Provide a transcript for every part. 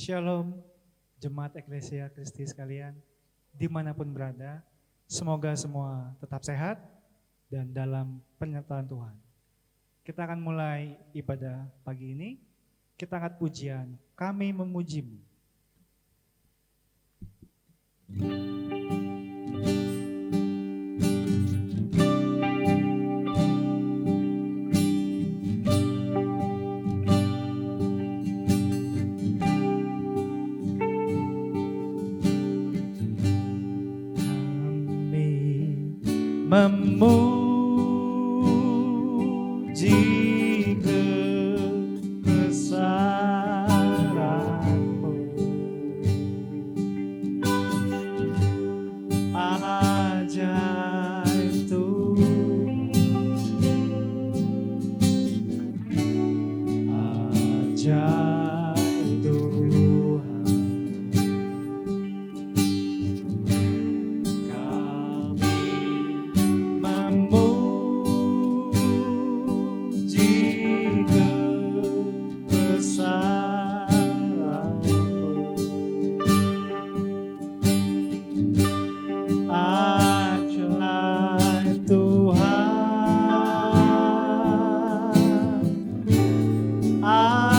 Shalom, jemaat Eklesia Kristi sekalian, dimanapun berada, semoga semua tetap sehat dan dalam penyertaan Tuhan. Kita akan mulai ibadah pagi ini, kita angkat pujian, kami memuji-Mu. Memuji kebesaran-Mu, ajaib Tuhan,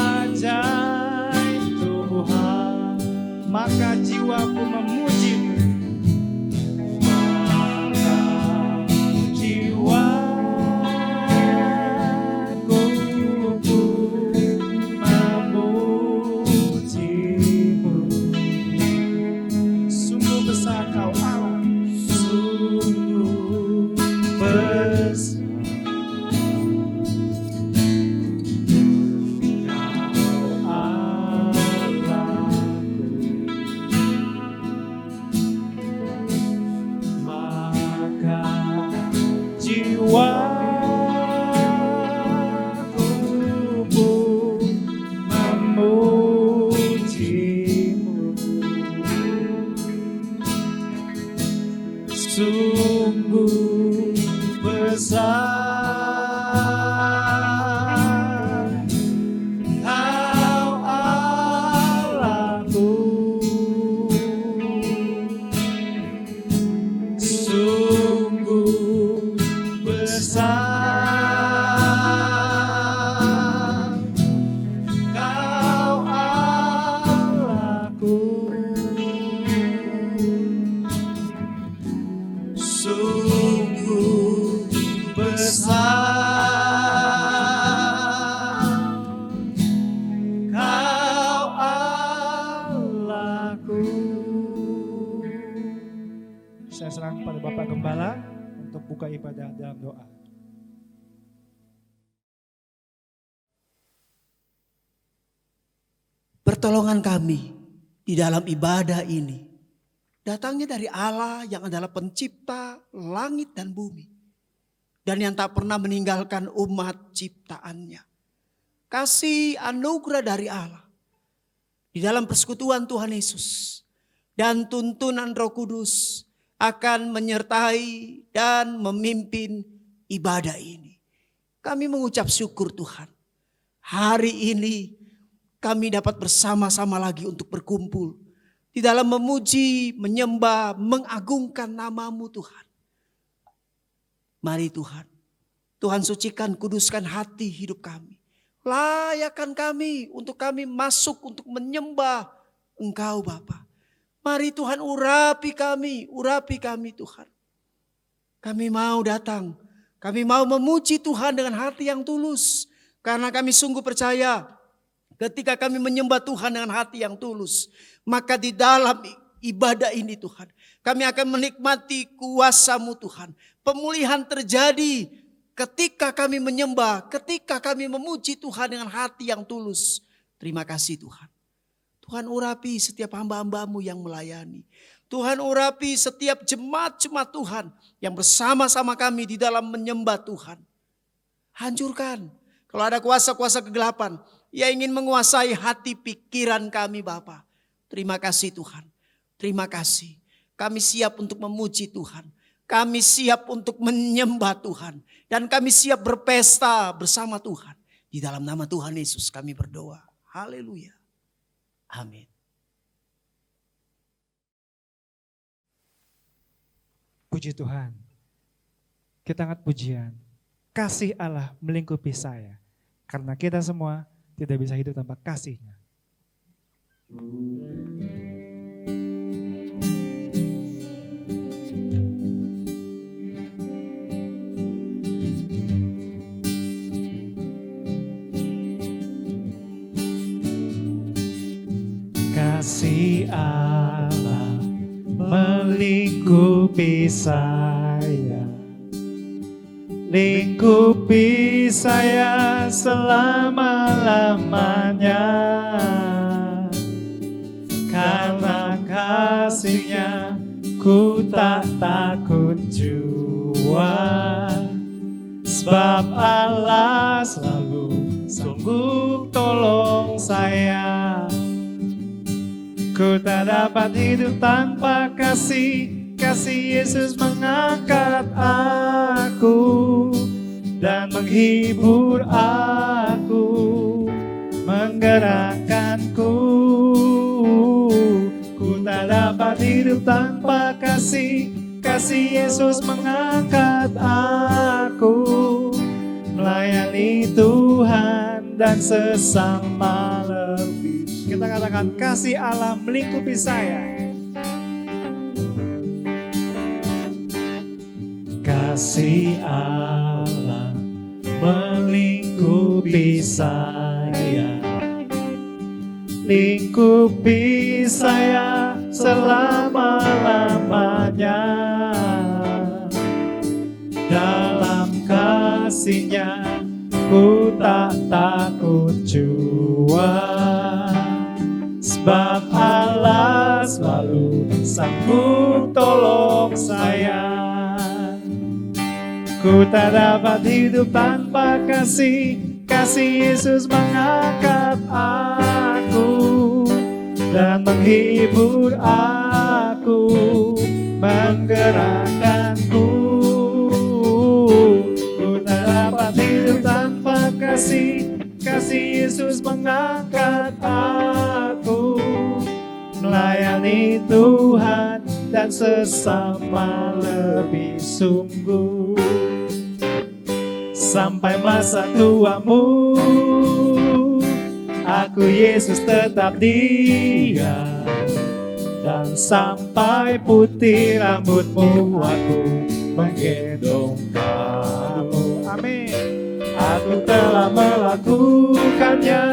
ajaib Tuhan. Maka jiwaku memuji-Mu, maka jiwaku memuji-Mu. Sungguh besar Kau Allah, sungguh besar. Sungguh besar Kau Allahku, sungguh besar Kau Allahku, sungguh besar Kau Allahku. Saya serahkan kepada Bapak Gembala untuk buka ibadah dalam doa. Pertolongan kami di dalam ibadah ini datangnya dari Allah yang adalah pencipta langit dan bumi. Dan yang tak pernah meninggalkan umat ciptaannya. Kasih anugerah dari Allah di dalam persekutuan Tuhan Yesus. Dan tuntunan Roh Kudus akan menyertai dan memimpin ibadah ini. Kami mengucap syukur Tuhan. Hari ini kami dapat bersama-sama lagi untuk berkumpul di dalam memuji, menyembah, mengagungkan nama-Mu Tuhan. Mari Tuhan, Tuhan sucikan, kuduskan hati hidup kami. Layakkan kami untuk kami masuk untuk menyembah Engkau Bapa. Mari Tuhan urapi kami Tuhan. Kami mau datang, kami mau memuji Tuhan dengan hati yang tulus. Karena kami sungguh percaya ketika kami menyembah Tuhan dengan hati yang tulus, maka di dalam ibadah ini Tuhan, kami akan menikmati kuasa-Mu Tuhan. Pemulihan terjadi ketika kami menyembah, ketika kami memuji Tuhan dengan hati yang tulus. Terima kasih Tuhan. Tuhan urapi setiap hamba-hamba-Mu yang melayani. Tuhan urapi setiap jemaat-jemaat Tuhan yang bersama-sama kami di dalam menyembah Tuhan. Hancurkan kalau ada kuasa-kuasa kegelapan yang ingin menguasai hati pikiran kami Bapa. Terima kasih Tuhan. Terima kasih. Kami siap untuk memuji Tuhan. Kami siap untuk menyembah Tuhan. Dan kami siap berpesta bersama Tuhan. Di dalam nama Tuhan Yesus kami berdoa. Haleluya. Amin. Puji Tuhan. Kita angkat pujian. Kasih Allah melingkupi saya. Karena kita semua tidak bisa hidup tanpa kasih-Nya. Kasih Allah melingkupi saya, lingkupi saya selama-lamanya. Karena kasih-Nya ku tak takut jua, sebab Allah selalu sanggup tolong saya. Ku tak dapat hidup tanpa kasih, kasih Yesus mengangkat aku dan menghibur aku, menggerakkanku. Ku tak dapat hidup tanpa kasih, kasih Yesus mengangkat aku, melayani Tuhan dan sesama lebih. Kita katakan kasih Allah melingkupi saya. Kasih Allah melingkupi saya, lingkupi saya selama-lamanya. Dalam kasih-Nya ku tak takut jua, sebab Allah selalu sanggup tolong saya. Ku tak dapat hidup tanpa kasih, kasih Yesus mengangkat aku dan menghibur aku, menggerakkanku. Ku tak dapat hidup tanpa kasih, kasih Yesus mengangkat aku, melayani Tuhan dan sesama lebih sungguh. Sampai masa tuamu, aku Yesus tetap Dia, dan sampai putih rambutmu, aku menggendong kamu. Amin. Aku telah melakukannya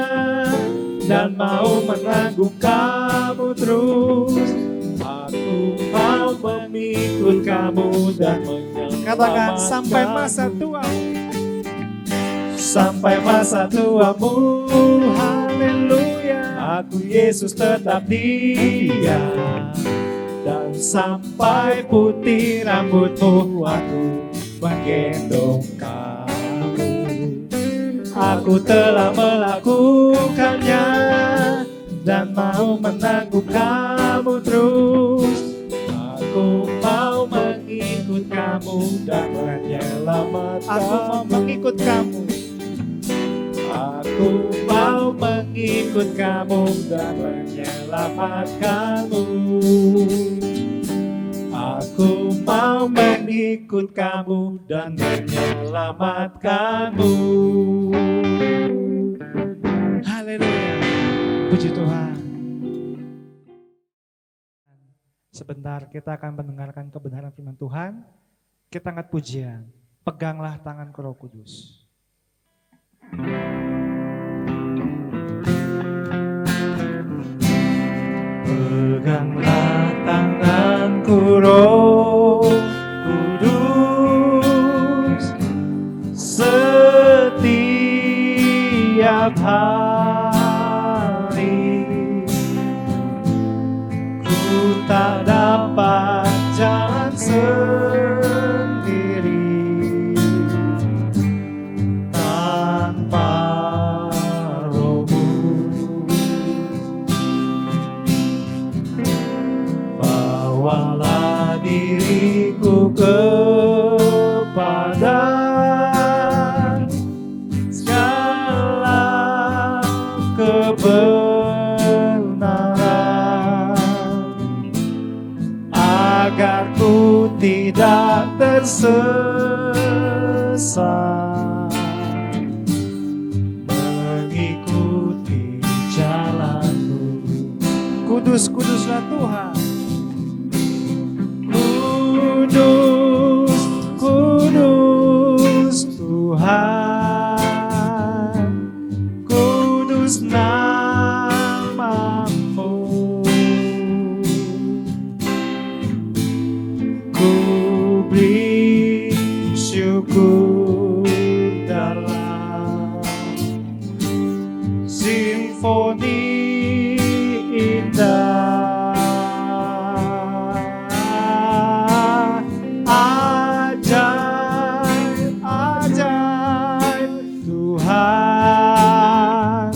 dan mau menanggung kamu terus. Aku mau mengikut kamu dan menyelamatkan. Katakan sampai masa tuamu. Sampai masa tuamu, haleluya. Aku Yesus tetap Dia, dan sampai putih rambutmu, aku menggendong kamu. Aku telah melakukannya dan mau menanggung kamu terus. Aku mau mengikut kamu dan menyelamatkan. Aku mau mengikut kamu. Aku mau mengikut kamu dan menyelamatkanmu. Aku mau mengikut kamu dan menyelamatkanmu. Haleluya. Puji Tuhan. Sebentar kita akan mendengarkan kebenaran firman Tuhan. Kita angkat pujian. Peganglah tanganku Roh Kudus. Peganglah tanganku Roh Kudus, setiap hari ku tak dapat jalan sendiri tanpa Roh-Mu. Bawalah diriku kepada segala kebenaran, agar ku tidak tersesat, mengikuti jalan-Mu. Kudus, kuduslah Tuhan. Kudus, kudus Tuhan, kudus nama-Mu. Ku beri syukur dalam simfoni indah. Ajaib, ajaib Tuhan,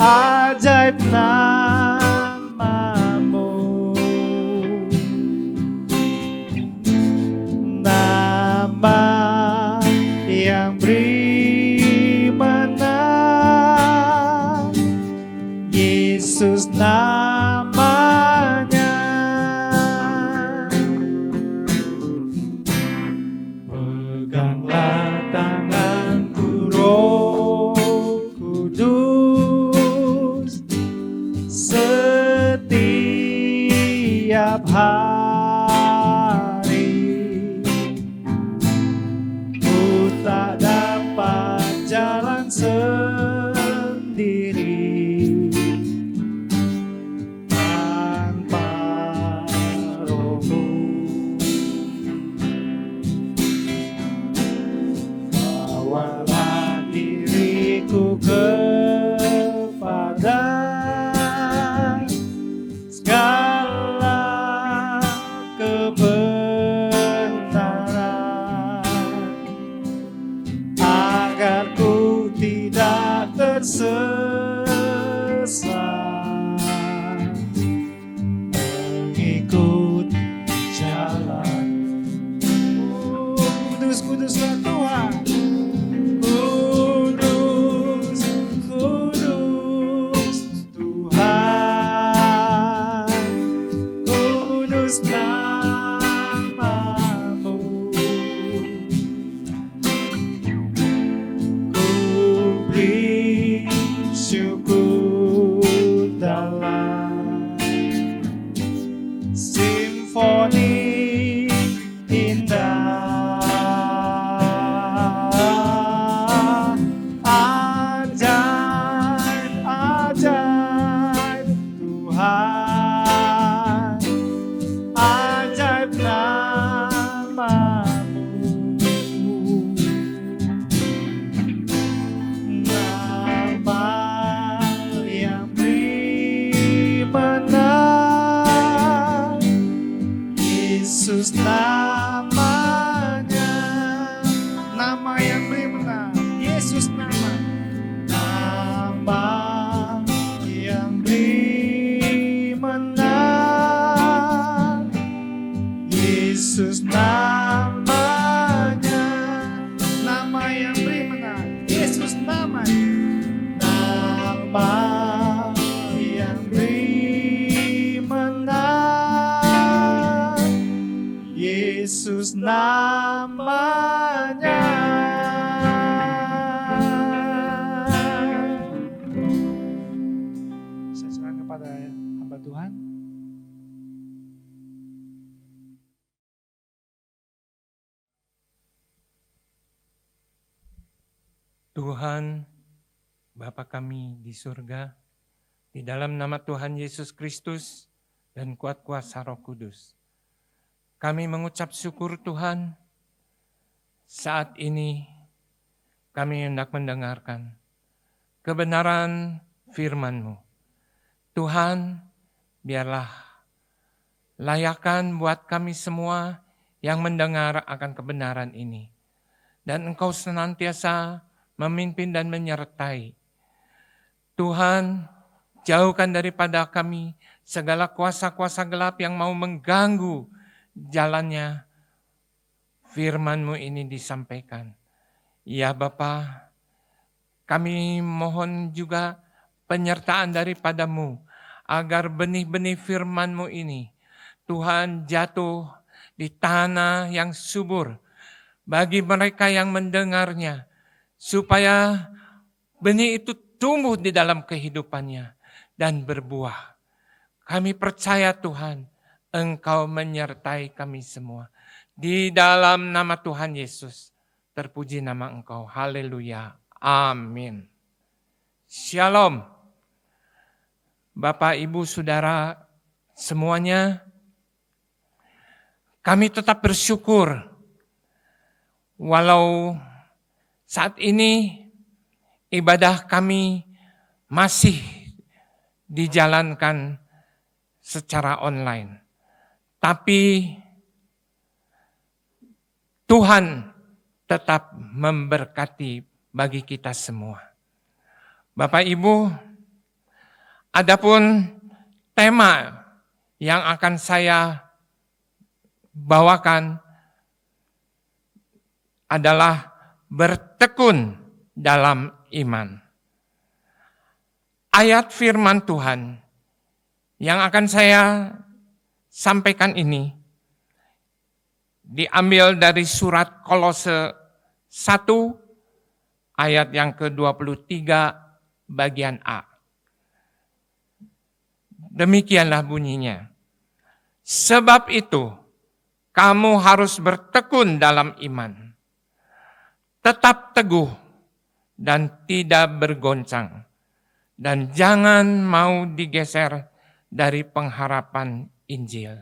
ajaib nama-Mu. Nama yang beri menang, Yesus namanya. Peganglah tanganku Roh Kudus setiap hari. Ku tak dapat jalan sendiri tanpa Roh-Mu. Bawalah diriku kepada segala kebenaran, agar ku tidak tersesat, mengikut jalan. Kudus, kuduslah Tuhan. Kudus, kudus Tuhan, kudus nama-Mu. Ku beri syukur dalam simfoni indah. Ajaib, ajaib Tuhan, ajaib nama-Mu. Nama yang beri menang, Yesus namanya. Nama yang beri menang, Yesus nama. Nama yang beri menang, Yesus namanya. Nama yang beri menang, Yesus namanya. Nama yang beri menang, Yesus namanya. Saya serahkan kepada hamba Tuhan. Tuhan, Bapa kami di surga, di dalam nama Tuhan Yesus Kristus dan kuat kuasa Roh Kudus, kami mengucap syukur Tuhan. Saat ini kami hendak mendengarkan kebenaran firman-Mu. Tuhan, biarlah layakan buat kami semua yang mendengar akan kebenaran ini. Dan Engkau senantiasa memimpin dan menyertai. Tuhan, jauhkan daripada kami segala kuasa-kuasa gelap yang mau mengganggu jalannya firman-Mu ini disampaikan. Ya Bapa, kami mohon juga penyertaan daripada-Mu, agar benih-benih firman-Mu ini, Tuhan, jatuh di tanah yang subur bagi mereka yang mendengarnya, supaya benih itu tumbuh di dalam kehidupannya dan berbuah. Kami percaya Tuhan, Engkau menyertai kami semua. Di dalam nama Tuhan Yesus, terpuji nama Engkau. Haleluya. Amin. Shalom. Bapak, Ibu, Saudara semuanya, kami tetap bersyukur walau saat ini ibadah kami masih dijalankan secara online. Tapi Tuhan tetap memberkati bagi kita semua. Bapak Ibu, adapun tema yang akan saya bawakan adalah bertekun dalam iman. Ayat firman Tuhan yang akan saya sampaikan ini diambil dari surat Kolose 1 ayat yang ke-23 bagian A. Demikianlah bunyinya. Sebab itu kamu harus bertekun dalam iman. Tetap teguh dan tidak bergoncang. Dan jangan mau digeser dari pengharapan Injil.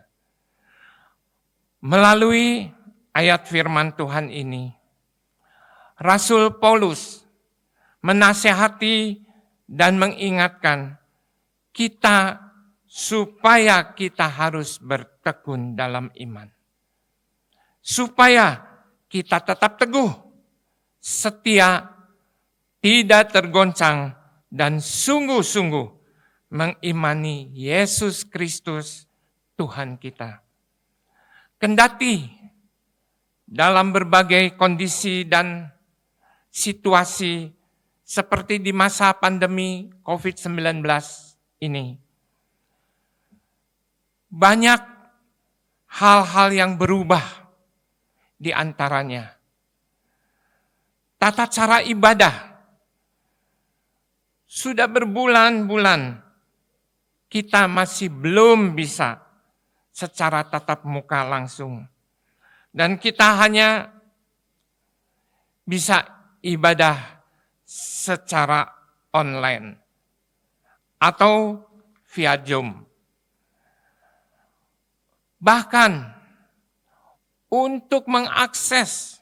Melalui ayat firman Tuhan ini, Rasul Paulus menasihati dan mengingatkan kita supaya kita harus bertekun dalam iman. Supaya kita tetap teguh, setia, tidak tergoncang, dan sungguh-sungguh mengimani Yesus Kristus Tuhan kita. Kendati dalam berbagai kondisi dan situasi seperti di masa pandemi COVID-19 ini, banyak hal-hal yang berubah di antaranya. Tata cara ibadah. Sudah berbulan-bulan kita masih belum bisa secara tatap muka langsung. Dan kita hanya bisa ibadah secara online atau via Zoom. Bahkan untuk mengakses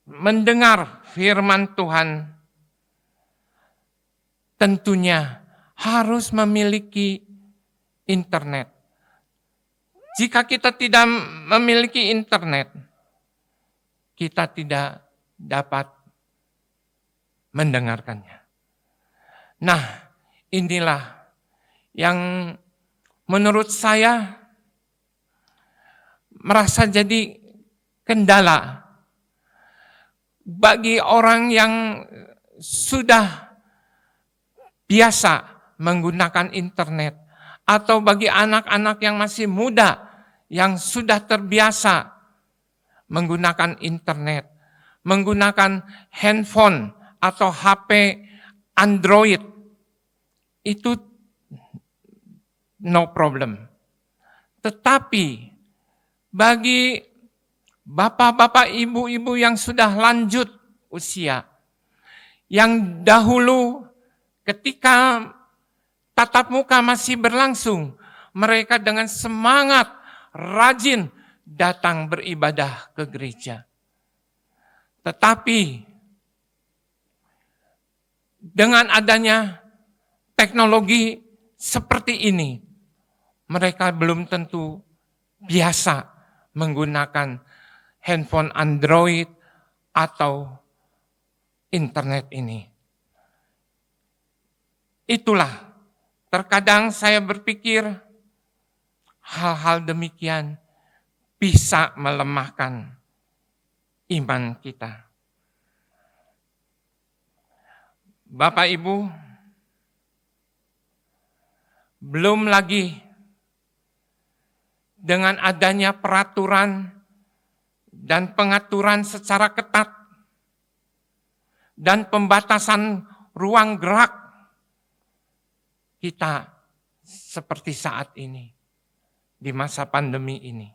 mendengar firman Tuhan tentunya harus memiliki internet. Jika kita tidak memiliki internet, kita tidak dapat mendengarkannya. Nah, inilah yang menurut saya merasa jadi kendala bagi orang yang sudah biasa menggunakan internet, atau bagi anak-anak yang masih muda yang sudah terbiasa menggunakan internet, menggunakan handphone atau HP Android, itu no problem. Tetapi bagi bapak-bapak, ibu-ibu yang sudah lanjut usia, yang dahulu ketika tatap muka masih berlangsung, mereka dengan semangat, rajin datang beribadah ke gereja. Tetapi dengan adanya teknologi seperti ini, mereka belum tentu biasa menggunakan handphone Android atau internet ini. Itulah, terkadang saya berpikir hal-hal demikian bisa melemahkan iman kita. Bapak Ibu, Belum lagi dengan adanya peraturan dan pengaturan secara ketat dan pembatasan ruang gerak kita seperti saat ini, di masa pandemi ini.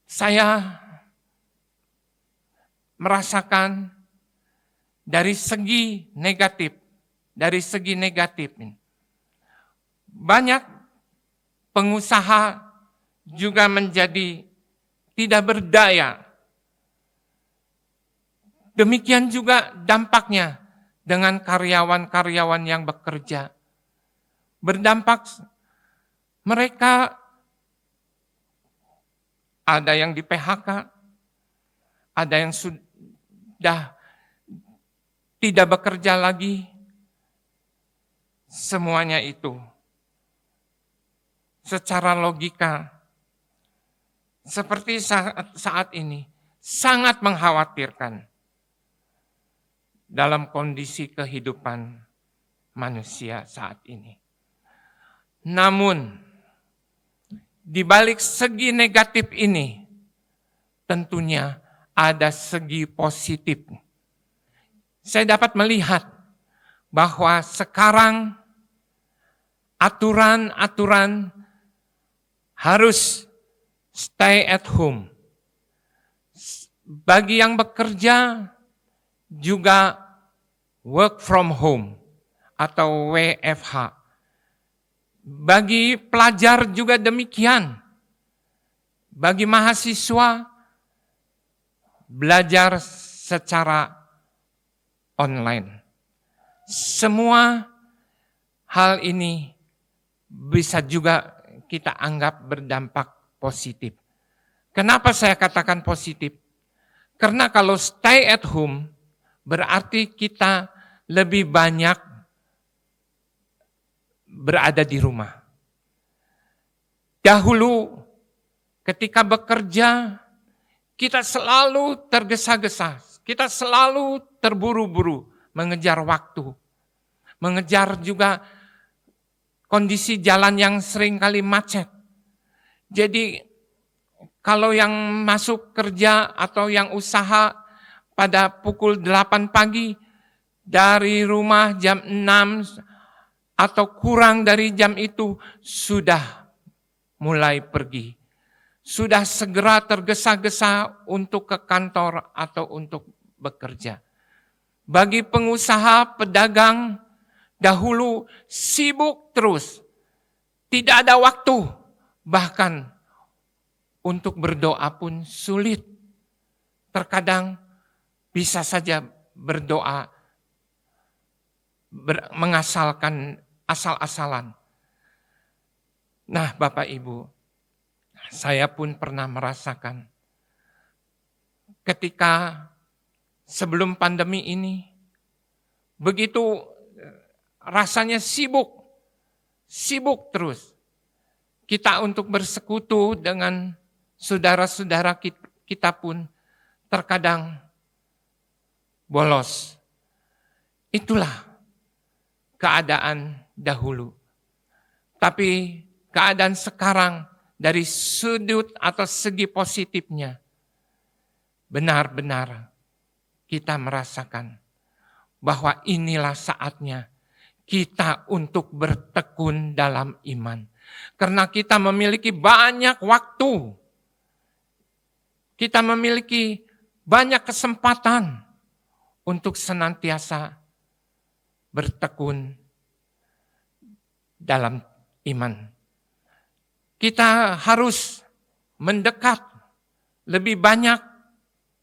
Saya merasakan dari segi negatif ini. Banyak pengusaha juga menjadi tidak berdaya. Demikian juga dampaknya dengan karyawan-karyawan yang bekerja. Berdampak mereka ada yang di PHK, ada yang sudah tidak bekerja lagi. Semuanya itu secara logika seperti saat ini sangat mengkhawatirkan dalam kondisi kehidupan manusia saat ini. Namun, di balik segi negatif ini, tentunya ada segi positif. Saya dapat melihat bahwa sekarang aturan-aturan harus stay at home. Bagi yang bekerja juga work from home atau WFH. Bagi pelajar juga demikian. Bagi mahasiswa belajar secara online. Semua hal ini bisa juga kita anggap berdampak positif. Kenapa saya katakan positif? Karena kalau stay at home, berarti kita lebih banyak berada di rumah. Dahulu ketika bekerja, kita selalu tergesa-gesa, kita selalu terburu-buru mengejar waktu, mengejar juga kondisi jalan yang seringkali macet. Jadi kalau yang masuk kerja atau yang usaha pada pukul 8 pagi, dari rumah jam 6 atau kurang dari jam itu sudah mulai pergi. Sudah segera tergesa-gesa untuk ke kantor atau untuk bekerja. Bagi pengusaha, pedagang, dahulu sibuk terus. Tidak ada waktu, bahkan untuk berdoa pun sulit. Terkadang bisa saja berdoa mengasalkan asal-asalan. Nah, Bapak Ibu, saya pun pernah merasakan ketika sebelum pandemi ini, begitu rasanya sibuk terus. Kita untuk bersekutu dengan saudara-saudara kita pun terkadang bolos. Itulah keadaan dahulu. Tapi keadaan sekarang dari sudut atau segi positifnya, benar-benar kita merasakan bahwa inilah saatnya kita untuk bertekun dalam iman. Karena kita memiliki banyak waktu, kita memiliki banyak kesempatan untuk senantiasa bertekun dalam iman. Kita harus mendekat lebih banyak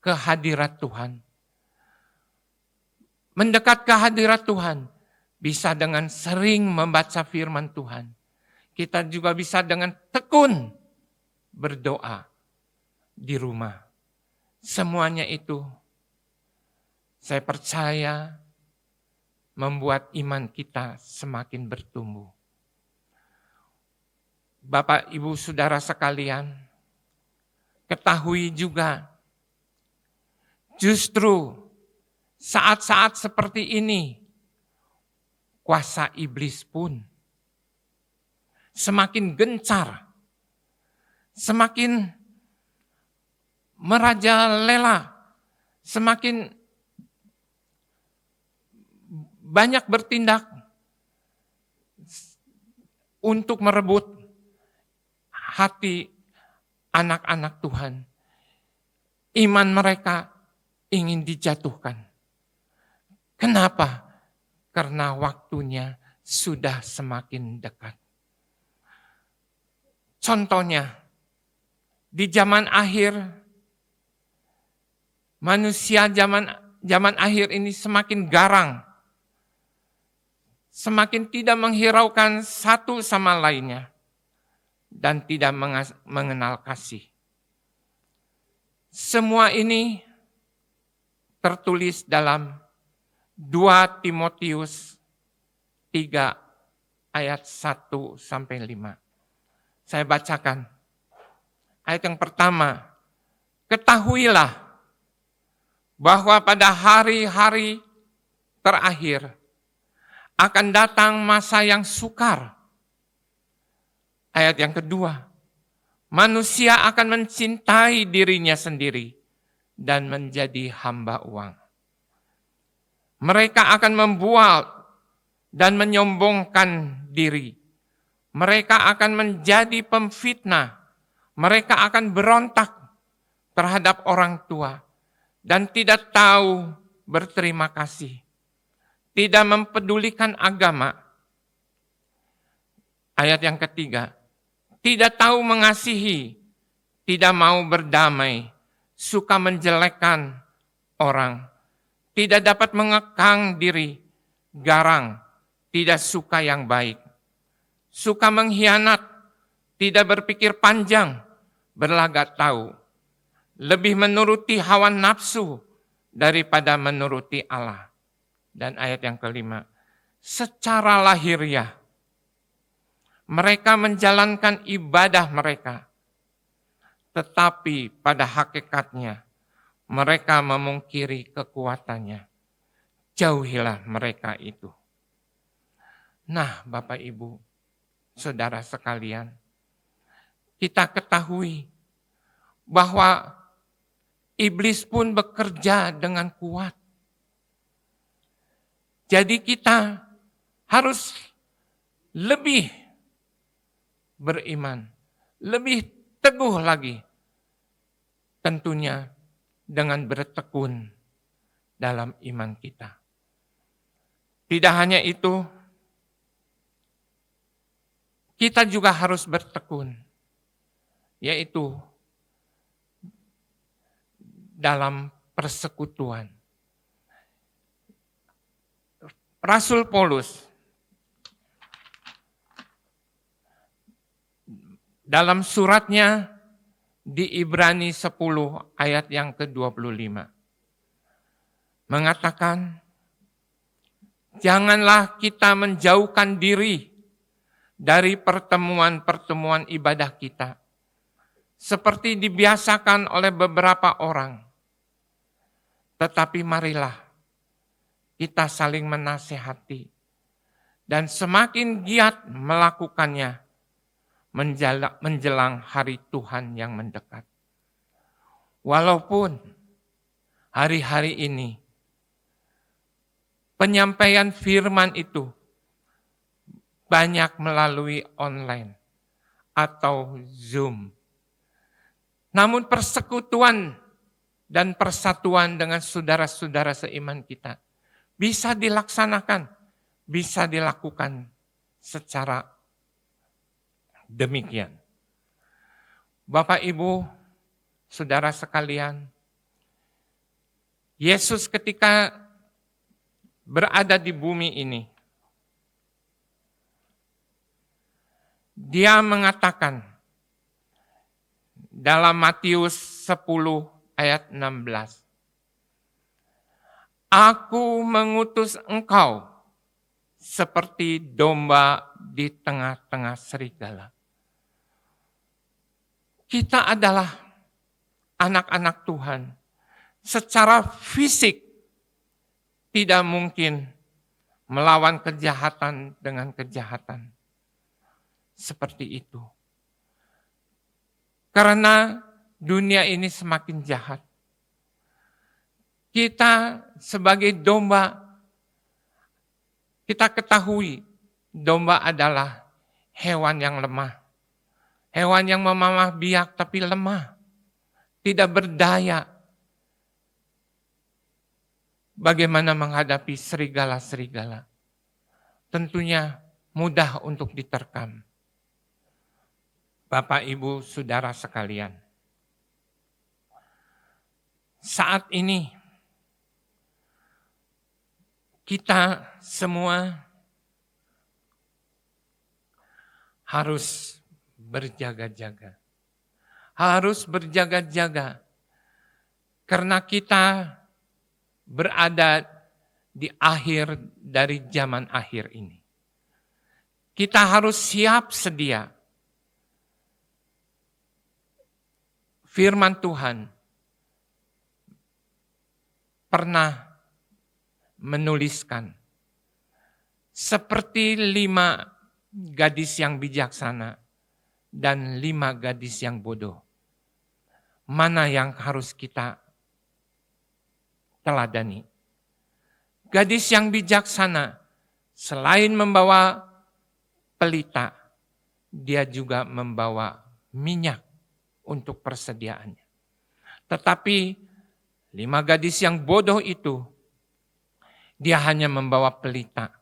ke hadirat Tuhan. Mendekat ke hadirat Tuhan bisa dengan sering membaca firman Tuhan. Kita juga bisa dengan tekun berdoa di rumah. Semuanya itu saya percaya membuat iman kita semakin bertumbuh. Bapak, Ibu, Saudara sekalian, ketahui juga justru saat-saat seperti ini kuasa iblis pun semakin gencar, semakin merajalela, semakin banyak bertindak untuk merebut hati anak-anak Tuhan. Iman mereka ingin dijatuhkan. Kenapa? Karena waktunya sudah semakin dekat. Contohnya, di zaman akhir, manusia zaman akhir ini semakin garang, semakin tidak menghiraukan satu sama lainnya, dan tidak mengenal kasih. Semua ini tertulis dalam 2 Timotius 3 ayat 1-5. Saya bacakan. Ayat yang pertama, ketahuilah bahwa pada hari-hari terakhir akan datang masa yang sukar. Ayat yang kedua, manusia akan mencintai dirinya sendiri dan menjadi hamba uang. Mereka akan membual dan menyombongkan diri. Mereka akan menjadi pemfitnah. Mereka akan berontak terhadap orang tua dan tidak tahu berterima kasih. Tidak mempedulikan agama. Ayat yang ketiga, tidak tahu mengasihi, tidak mau berdamai, suka menjelekkan orang, tidak dapat mengekang diri, garang, tidak suka yang baik, suka mengkhianat, tidak berpikir panjang, berlagak tahu, lebih menuruti hawa nafsu daripada menuruti Allah. Dan ayat yang kelima, secara lahiriah, mereka menjalankan ibadah mereka, tetapi pada hakikatnya mereka memungkiri kekuatannya. Jauhilah mereka itu. Nah, Bapak Ibu, saudara sekalian, kita ketahui bahwa iblis pun bekerja dengan kuat. Jadi kita harus lebih beriman, lebih teguh lagi. Tentunya dengan bertekun dalam iman kita. Tidak hanya itu, kita juga harus bertekun, yaitu dalam persekutuan. Rasul Paulus dalam suratnya di Ibrani 10 ayat yang ke-25 mengatakan, janganlah kita menjauhkan diri dari pertemuan-pertemuan ibadah kita, seperti dibiasakan oleh beberapa orang. Tetapi marilah kita saling menasihati, dan semakin giat melakukannya menjelang hari Tuhan yang mendekat. Walaupun hari-hari ini penyampaian firman itu banyak melalui online atau Zoom. Namun persekutuan dan persatuan dengan saudara-saudara seiman kita bisa dilaksanakan, bisa dilakukan secara demikian. Bapak, Ibu, saudara sekalian, Yesus ketika berada di bumi ini, Dia mengatakan dalam Matius 10 ayat 16, Aku mengutus engkau seperti domba di tengah-tengah serigala. Kita adalah anak-anak Tuhan. Secara fisik tidak mungkin melawan kejahatan dengan kejahatan. Seperti itu. Karena dunia ini semakin jahat. Kita sebagai domba, kita ketahui domba adalah hewan yang lemah. Hewan yang memamah biak tapi lemah. Tidak berdaya. Bagaimana menghadapi serigala-serigala? Tentunya mudah untuk diterkam. Bapak, Ibu, Saudara sekalian. Saat ini kita semua harus berjaga-jaga. Harus berjaga-jaga. Karena kita berada di akhir dari zaman akhir ini. Kita harus siap sedia. Firman Tuhan pernah menuliskan seperti 5 gadis yang bijaksana dan 5 gadis yang bodoh. Mana yang harus kita teladani? Gadis yang bijaksana selain membawa pelita, dia juga membawa minyak untuk persediaannya. Tetapi 5 gadis yang bodoh itu, dia hanya membawa pelita,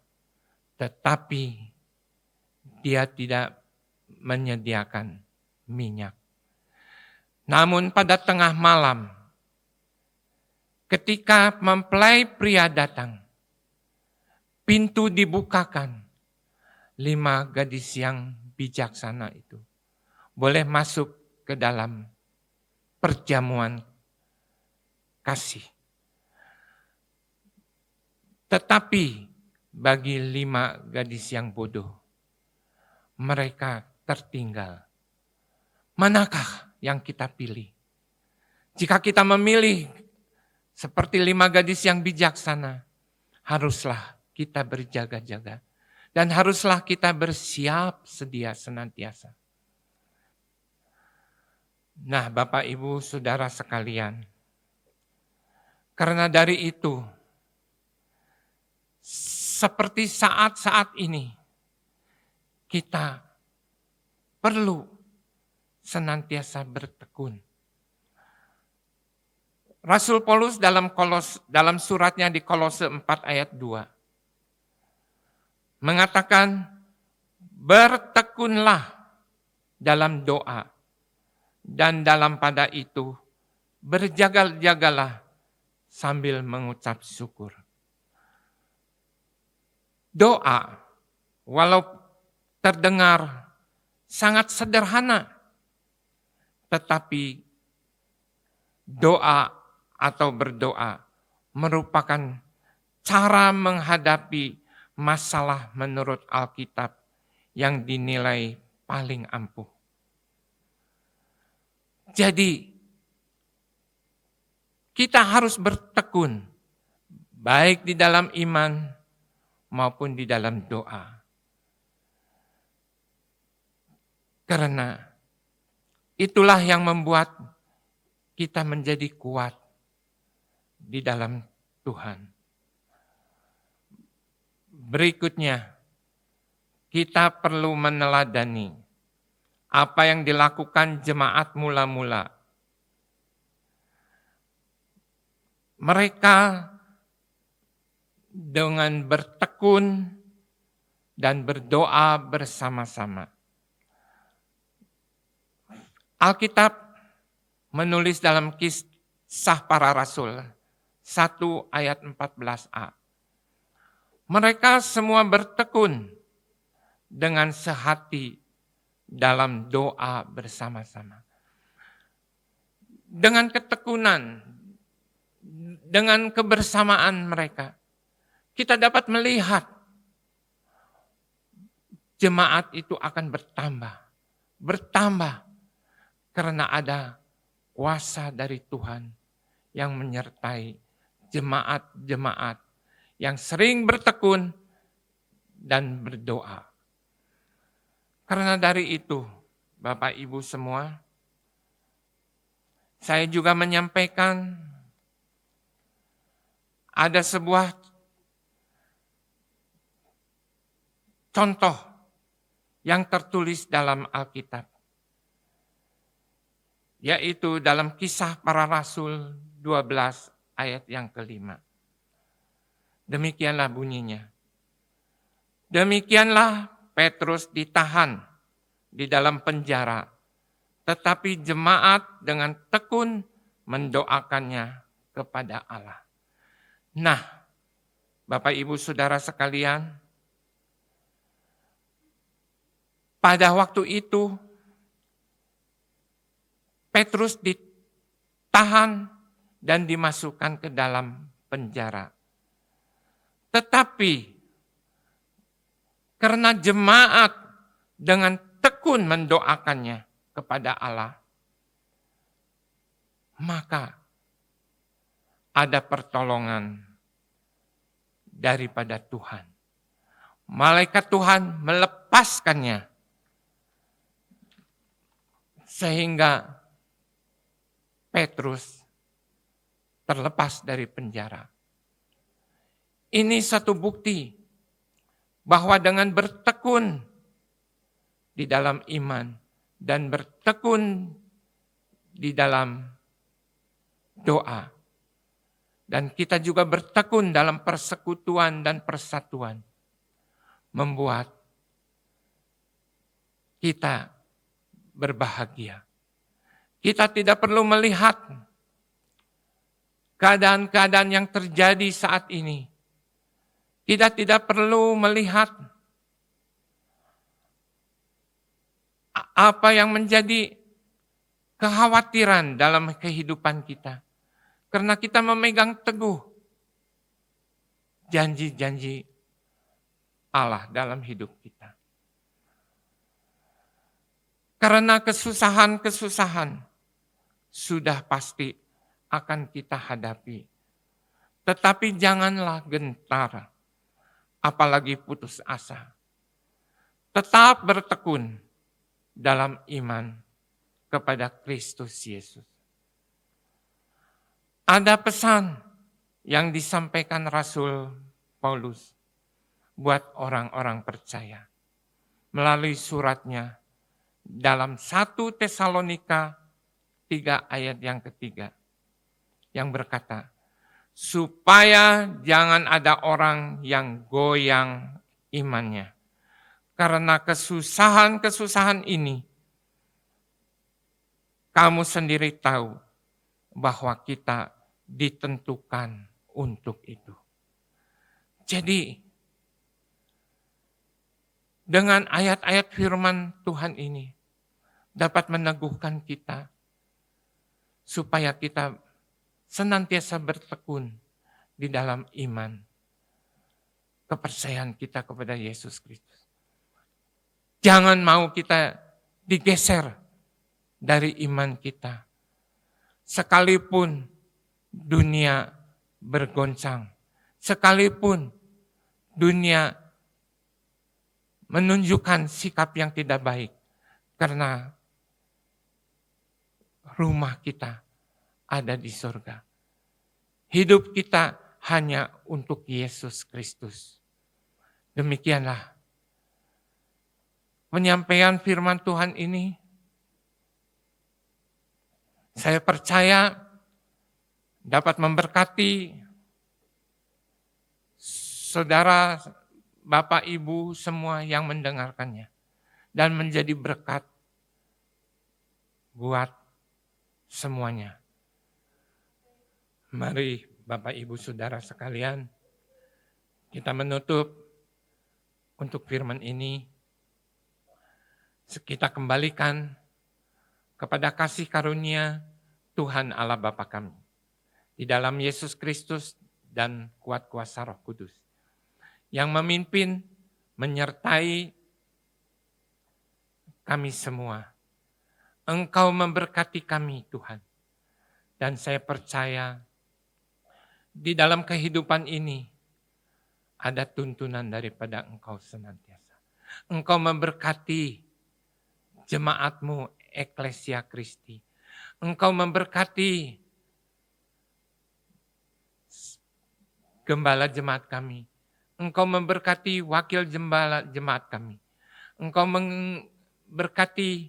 tetapi dia tidak menyediakan minyak. Namun pada tengah malam, ketika mempelai pria datang, pintu dibukakan, 5 gadis yang bijaksana itu boleh masuk ke dalam perjamuan kasih. Tetapi bagi 5 gadis yang bodoh, mereka tertinggal. Manakah yang kita pilih? Jika kita memilih seperti 5 gadis yang bijaksana, haruslah kita berjaga-jaga. Dan haruslah kita bersiap sedia senantiasa. Nah, Bapak, Ibu, Saudara sekalian, karena dari itu, seperti saat-saat ini, kita perlu senantiasa bertekun. Rasul Paulus dalam suratnya di Kolose 4 ayat 2 mengatakan, bertekunlah dalam doa, dan dalam pada itu berjaga-jagalah sambil mengucap syukur. Doa, walau terdengar sangat sederhana, tetapi doa atau berdoa merupakan cara menghadapi masalah menurut Alkitab yang dinilai paling ampuh. Jadi, kita harus bertekun, baik di dalam iman maupun di dalam doa. Karena itulah yang membuat kita menjadi kuat di dalam Tuhan. Berikutnya, kita perlu meneladani apa yang dilakukan jemaat mula-mula. Mereka dengan bertekun dan berdoa bersama-sama. Alkitab menulis dalam Kisah Para Rasul 1 ayat 14a. Mereka semua bertekun dengan sehati dalam doa bersama-sama. Dengan ketekunan, dengan kebersamaan mereka, kita dapat melihat jemaat itu akan bertambah karena ada kuasa dari Tuhan yang menyertai jemaat-jemaat yang sering bertekun dan berdoa. Karena dari itu, Bapak Ibu semua, saya juga menyampaikan ada sebuah contoh yang tertulis dalam Alkitab, yaitu dalam Kisah Para Rasul 12 ayat yang kelima. Demikianlah bunyinya. Demikianlah Petrus ditahan di dalam penjara, tetapi jemaat dengan tekun mendoakannya kepada Allah. Nah, Bapak Ibu Saudara sekalian, pada waktu itu Petrus ditahan dan dimasukkan ke dalam penjara. Tetapi karena jemaat dengan tekun mendoakannya kepada Allah, maka ada pertolongan daripada Tuhan. Malaikat Tuhan melepaskannya sehingga Petrus terlepas dari penjara. Ini satu bukti bahwa dengan bertekun di dalam iman dan bertekun di dalam doa, dan kita juga bertekun dalam persekutuan dan persatuan, membuat kita berbahagia. Kita tidak perlu melihat keadaan-keadaan yang terjadi saat ini. Kita tidak perlu melihat apa yang menjadi kekhawatiran dalam kehidupan kita. Karena kita memegang teguh janji-janji Allah dalam hidup kita. Karena kesusahan-kesusahan sudah pasti akan kita hadapi. Tetapi janganlah gentar, apalagi putus asa. Tetap bertekun dalam iman kepada Kristus Yesus. Ada pesan yang disampaikan Rasul Paulus buat orang-orang percaya melalui suratnya dalam 1 Tesalonika 3 ayat yang ketiga yang berkata, supaya jangan ada orang yang goyang imannya. Karena kesusahan-kesusahan ini, kamu sendiri tahu bahwa kita ditentukan untuk itu. Jadi, dengan ayat-ayat firman Tuhan ini dapat meneguhkan kita supaya kita senantiasa bertekun di dalam iman, kepercayaan kita kepada Yesus Kristus. Jangan mau kita digeser dari iman kita. Sekalipun dunia bergoncang, sekalipun dunia menunjukkan sikap yang tidak baik, karena rumah kita ada di surga. Hidup kita hanya untuk Yesus Kristus. Demikianlah penyampaian firman Tuhan ini. Saya percaya dapat memberkati saudara, Bapak, Ibu semua yang mendengarkannya. Dan menjadi berkat buat semuanya. Mari Bapak, Ibu, Saudara sekalian, kita menutup untuk firman ini. Kita kembalikan kepada kasih karunia Tuhan Allah Bapa kami di dalam Yesus Kristus dan kuat kuasa Roh Kudus yang memimpin, menyertai kami semua. Engkau memberkati kami, Tuhan. Dan saya percaya di dalam kehidupan ini ada tuntunan daripada Engkau senantiasa. Engkau memberkati jemaat-Mu, Eklesia Kristi. Engkau memberkati gembala jemaat kami. Engkau memberkati wakil gembala jemaat kami. Engkau memberkati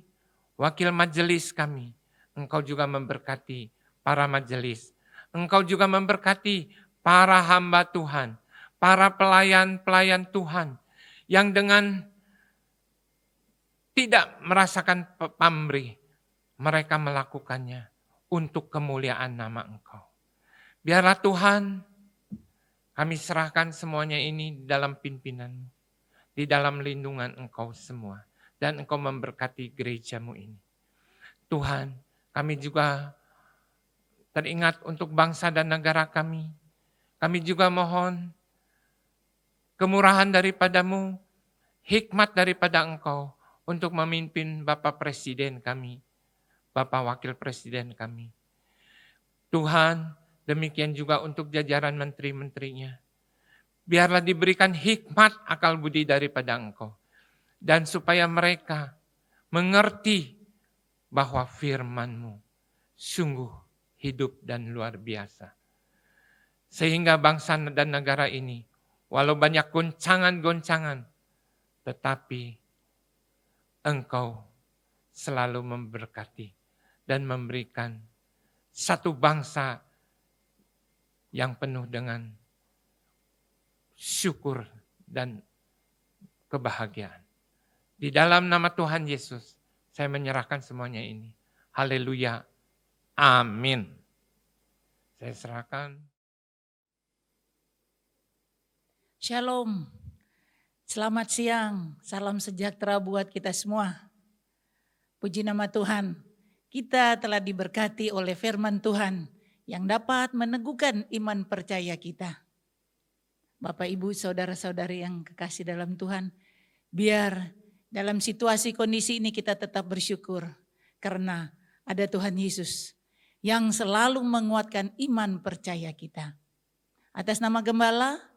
wakil majelis kami. Engkau juga memberkati para majelis. Engkau juga memberkati para hamba Tuhan, para pelayan-pelayan Tuhan yang dengan tidak merasakan pamrih, mereka melakukannya untuk kemuliaan nama Engkau. Biarlah Tuhan, kami serahkan semuanya ini dalam pimpinan-Mu, di dalam lindungan Engkau semua, dan Engkau memberkati gereja-Mu ini. Tuhan, kami juga teringat untuk bangsa dan negara kami. Kami juga mohon kemurahan daripada-Mu, hikmat daripada Engkau untuk memimpin Bapak Presiden kami, Bapak Wakil Presiden kami. Tuhan, demikian juga untuk jajaran menteri-menterinya. Biarlah diberikan hikmat akal budi daripada Engkau. Dan supaya mereka mengerti bahwa firman-Mu sungguh hidup dan luar biasa. Sehingga bangsa dan negara ini, walau banyak goncangan-goncangan, tetapi Engkau selalu memberkati dan memberikan satu bangsa yang penuh dengan syukur dan kebahagiaan. Di dalam nama Tuhan Yesus, saya menyerahkan semuanya ini. Haleluya. Amin. Saya serahkan. Shalom. Selamat siang, salam sejahtera buat kita semua. Puji nama Tuhan, kita telah diberkati oleh firman Tuhan yang dapat meneguhkan iman percaya kita. Bapak, Ibu, saudara-saudari yang kekasih dalam Tuhan, biar dalam situasi kondisi ini kita tetap bersyukur karena ada Tuhan Yesus yang selalu menguatkan iman percaya kita. Atas nama Gembala,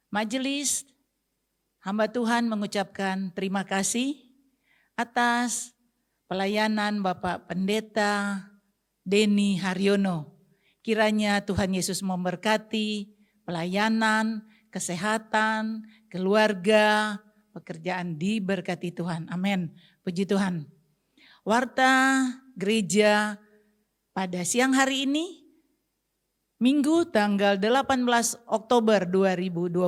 Majelis, hamba Tuhan mengucapkan terima kasih atas pelayanan Bapak Pendeta Denny Haryono. Kiranya Tuhan Yesus memberkati pelayanan, kesehatan, keluarga, pekerjaan diberkati Tuhan. Amin. Puji Tuhan. Warta gereja pada siang hari ini, Minggu tanggal 18 Oktober 2020.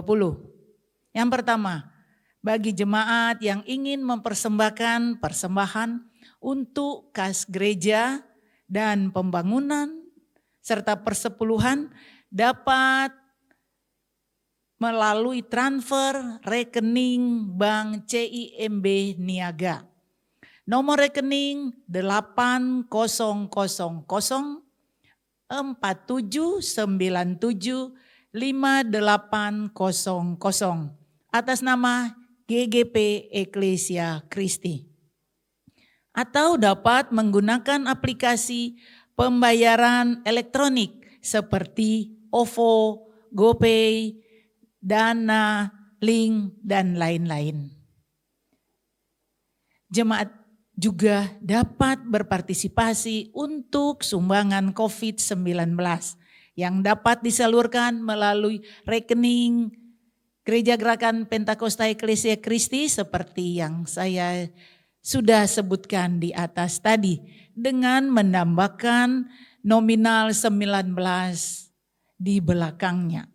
Yang pertama, bagi jemaat yang ingin mempersembahkan persembahan untuk kas gereja dan pembangunan serta persepuluhan dapat melalui transfer rekening Bank CIMB Niaga. Nomor rekening 80047975800 atas nama GGP Eklesia Kristi. Atau dapat menggunakan aplikasi pembayaran elektronik seperti OVO, GoPay, Dana, Link, dan lain-lain. Jemaat juga dapat berpartisipasi untuk sumbangan COVID-19 yang dapat disalurkan melalui rekening Gereja Gerakan Pentakosta Eklesia Kristi seperti yang saya sudah sebutkan di atas tadi dengan menambahkan nominal 19 di belakangnya.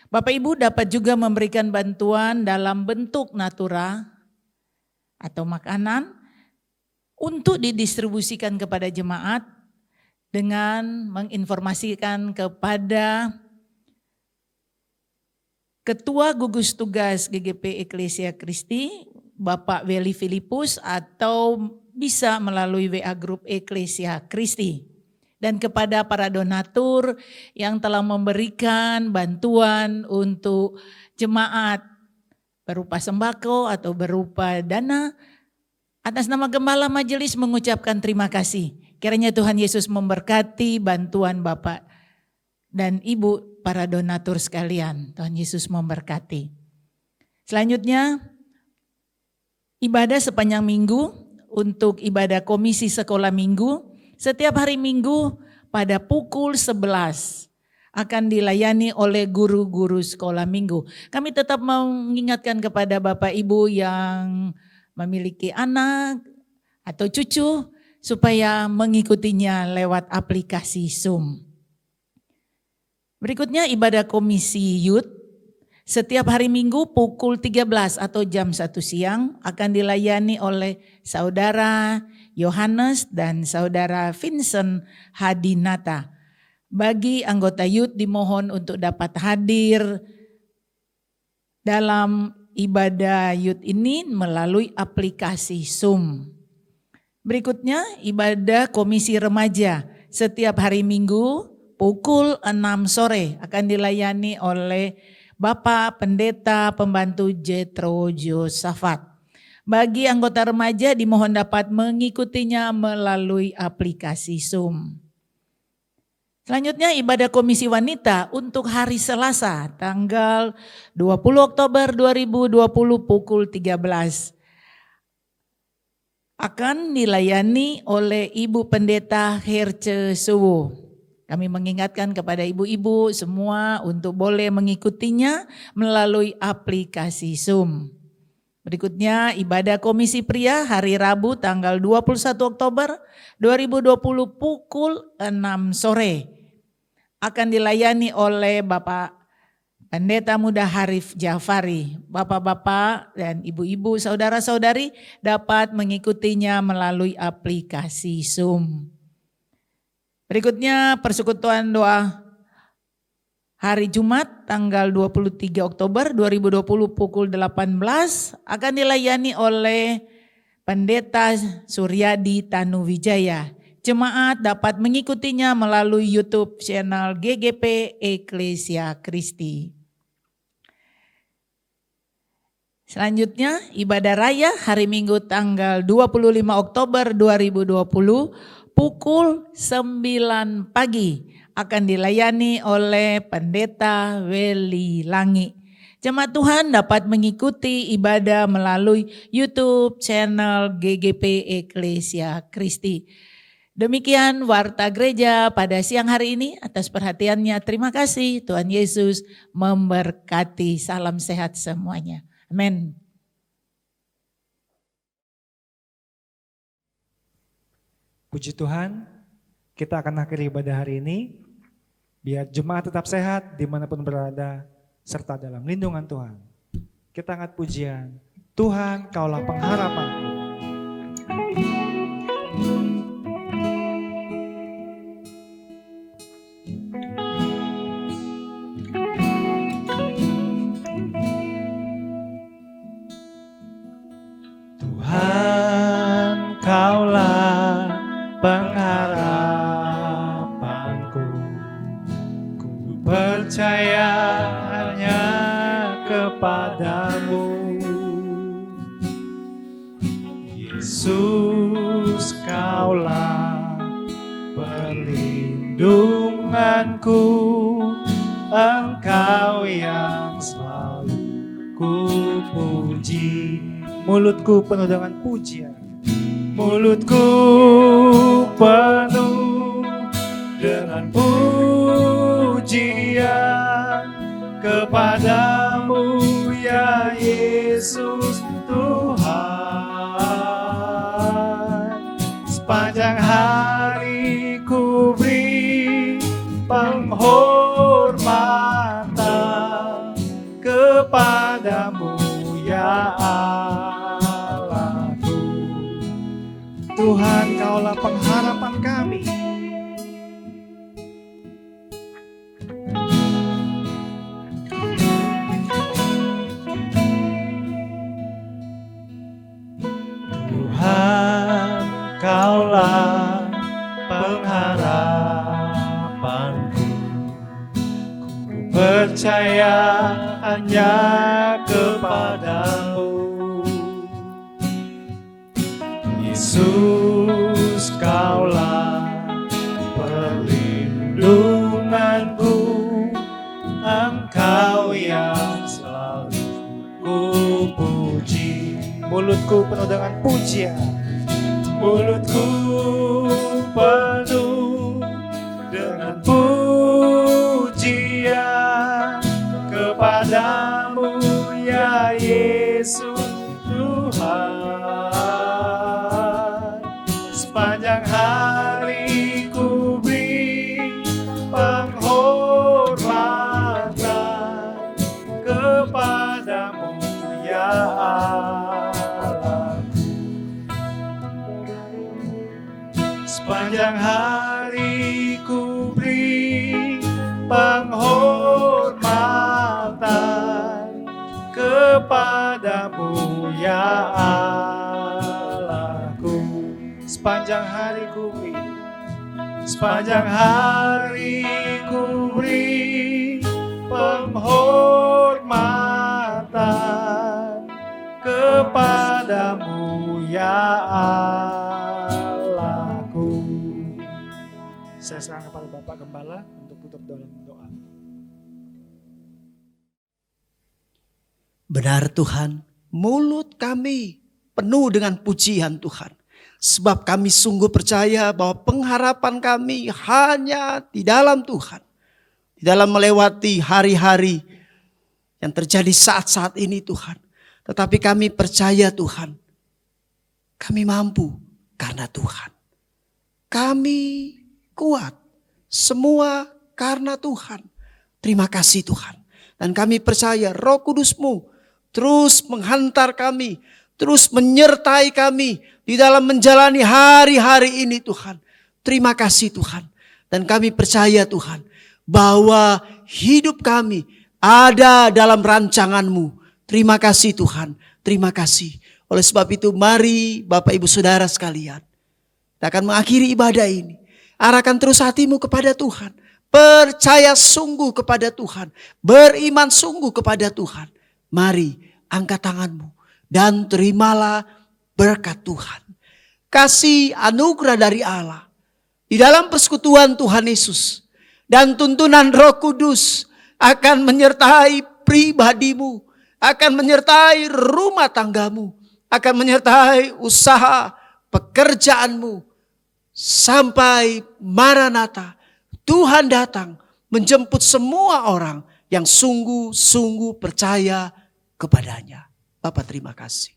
Bapak Ibu dapat juga memberikan bantuan dalam bentuk natura atau makanan untuk didistribusikan kepada jemaat dengan menginformasikan kepada Ketua Gugus Tugas GGP Eklesia Kristi, Bapak Weli Filipus, atau bisa melalui WA Grup Eklesia Kristi. Dan kepada para donatur yang telah memberikan bantuan untuk jemaat berupa sembako atau berupa dana, atas nama Gembala Majelis mengucapkan terima kasih. Kiranya Tuhan Yesus memberkati bantuan Bapak dan Ibu para donatur sekalian. Tuhan Yesus memberkati. Selanjutnya, ibadah sepanjang minggu untuk ibadah komisi sekolah minggu. Setiap hari Minggu pada pukul 11 akan dilayani oleh guru-guru sekolah minggu. Kami tetap mengingatkan kepada Bapak Ibu yang memiliki anak atau cucu supaya mengikutinya lewat aplikasi Zoom. Berikutnya ibadah komisi youth. Setiap hari Minggu pukul 13 atau jam 1 siang akan dilayani oleh Saudara Yohanes dan Saudara Vincent Hadinata. Bagi anggota youth dimohon untuk dapat hadir dalam ibadah youth ini melalui aplikasi Zoom. Berikutnya ibadah komisi remaja. Setiap hari Minggu pukul 6 sore akan dilayani oleh Bapak Pendeta Pembantu Jethro Josafat. Bagi anggota remaja dimohon dapat mengikutinya melalui aplikasi Zoom. Selanjutnya ibadah komisi wanita untuk hari Selasa tanggal 20 Oktober 2020 pukul 13. Akan dilayani oleh Ibu Pendeta Herce Suwo. Kami mengingatkan kepada ibu-ibu semua untuk boleh mengikutinya melalui aplikasi Zoom. Berikutnya ibadah komisi pria hari Rabu tanggal 21 Oktober 2020 pukul 6 sore. Akan dilayani oleh Bapak Pendeta Muda Harif Jafari. Bapak-bapak dan ibu-ibu saudara-saudari dapat mengikutinya melalui aplikasi Zoom. Berikutnya persekutuan doa hari Jumat tanggal 23 Oktober 2020 pukul 18 akan dilayani oleh Pendeta Suryadi Tanuwijaya. Jemaat dapat mengikutinya melalui YouTube channel GGP Eklesia Kristi. Selanjutnya ibadah raya hari Minggu tanggal 25 Oktober 2020 pukul 9 pagi akan dilayani oleh Pendeta Weli Langi. Jemaat Tuhan dapat mengikuti ibadah melalui YouTube channel GGP Eklesia Kristi. Demikian warta gereja pada siang hari ini. Atas perhatiannya terima kasih. Tuhan Yesus memberkati. Salam sehat semuanya. Amin. Puji Tuhan, kita akan akhiri ibadah hari ini. Biar jemaat tetap sehat dimanapun berada, serta dalam lindungan Tuhan. Kita angkat pujian, Tuhan Kaulah pengharapanku. Tuhan Kaulah pengharapanku, ku percaya hanya kepadamu. Yesus Kaulah perlindunganku, Engkau yang selalu ku puji. Mulutku penuh dengan pujian. Mulutku penuh dengan pujian kepadamu ya Yesus Tuhan. Sepanjang hari ku beri penghormatan kepadamu ya Allahku. Tuhan, Kaulah pengharapan kami. Tuhan, Kaulah pengharapanku, ku percaya hanya kepadamu. Yesus Kaulah perlindunganku, mulutku penuh dengan pujian. Mulutku penuh dengan pujian kepadamu ya Yesus Tuhan. Sepanjang hari ku beri penghormatan kepadamu ya Allah. Sepanjang hari ku beri penghormatan kepadamu ya Allahku. Sepanjang hari ku beri, sepanjang hari ku beri penghormatan kepadamu ya Allahku. Saya serahkan kepada Bapak Gembala untuk tutup dalam doa. Benar Tuhan, mulut kami penuh dengan pujian Tuhan. Sebab kami sungguh percaya bahwa pengharapan kami hanya di dalam Tuhan. Di dalam melewati hari-hari yang terjadi saat-saat ini Tuhan. Tetapi kami percaya Tuhan, kami mampu karena Tuhan. Kami kuat semua karena Tuhan. Terima kasih Tuhan. Dan kami percaya Roh Kudus-Mu terus menghantar kami, terus menyertai kami di dalam menjalani hari-hari ini Tuhan. Terima kasih Tuhan. Dan kami percaya Tuhan bahwa hidup kami ada dalam rancangan-Mu. Terima kasih Tuhan. Terima kasih. Oleh sebab itu mari Bapak Ibu Saudara sekalian, kita akan mengakhiri ibadah ini. Arahkan terus hatimu kepada Tuhan. Percaya sungguh kepada Tuhan. Beriman sungguh kepada Tuhan. Mari angkat tanganmu dan terimalah berkat Tuhan. Kasih anugerah dari Allah di dalam persekutuan Tuhan Yesus dan tuntunan Roh Kudus akan menyertai pribadimu, akan menyertai rumah tanggamu, akan menyertai usaha pekerjaanmu sampai Maranatha. Tuhan datang menjemput semua orang yang sungguh-sungguh percaya kepadanya. Bapak terima kasih.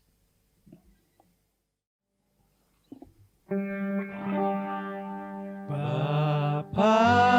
Bapa